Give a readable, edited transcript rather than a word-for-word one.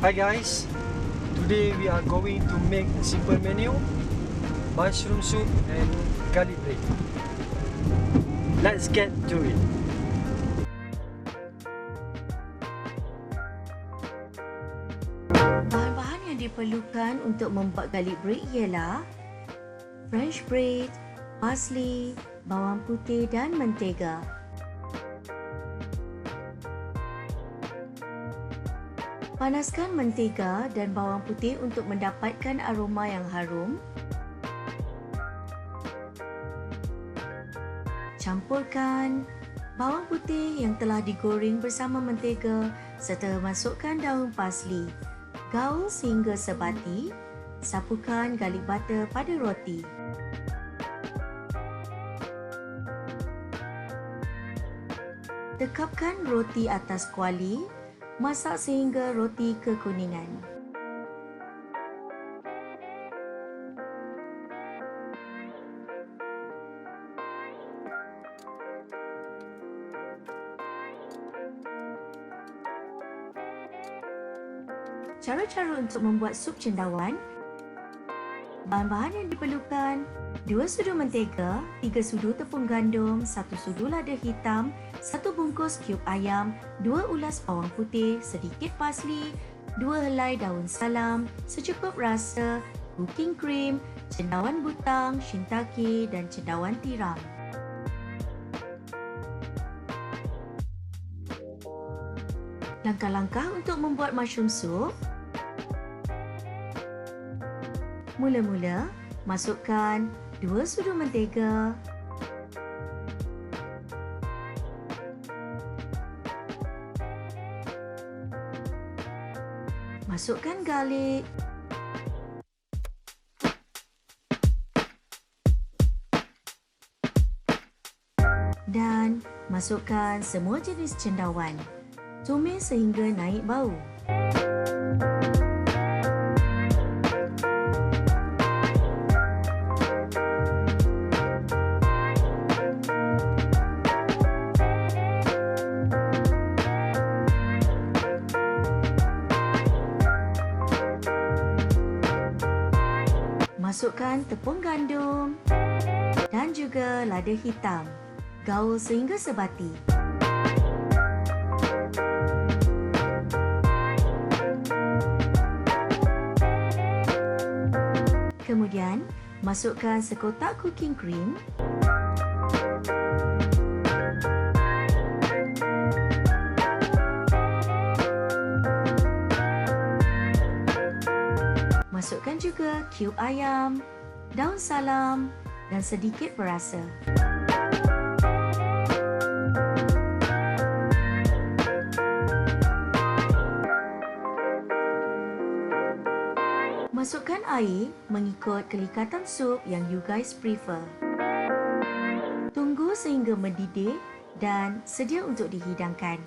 Hi guys, today we are going to make a simple menu, mushroom soup and garlic bread. Let's get to it. Bahan-bahan yang diperlukan untuk membuat garlic bread ialah French bread, parsley, bawang putih dan mentega. Panaskan mentega dan bawang putih untuk mendapatkan aroma yang harum. Campurkan bawang putih yang telah digoreng bersama mentega serta masukkan daun parsley. Gaul sehingga sebati. Sapukan garlic butter pada roti. Tekapkan roti atas kuali. Masak sehingga roti kekuningan. Cara-cara untuk membuat sup cendawan. Bahan-bahan yang diperlukan: 2 sudu mentega, 3 sudu tepung gandum, 1 sudu lada hitam, 1 bungkus cube ayam, 2 ulas bawang putih, sedikit parsley, 2 helai daun salam, secukup rasa, cooking cream, cendawan butang, shiitake dan cendawan tiram. Langkah-langkah untuk membuat mushroom soup. Mula-mula, masukkan 2 sudu mentega, masukkan garlic, dan masukkan semua jenis cendawan. Tumis sehingga naik bau. Masukkan tepung gandum dan juga lada hitam. Gaul sehingga sebati. Kemudian, masukkan sekotak cooking cream. Masukkan juga cube ayam, daun salam dan sedikit perasa. Masukkan air mengikut kelikatan sup yang you guys prefer. Tunggu sehingga mendidih dan sedia untuk dihidangkan.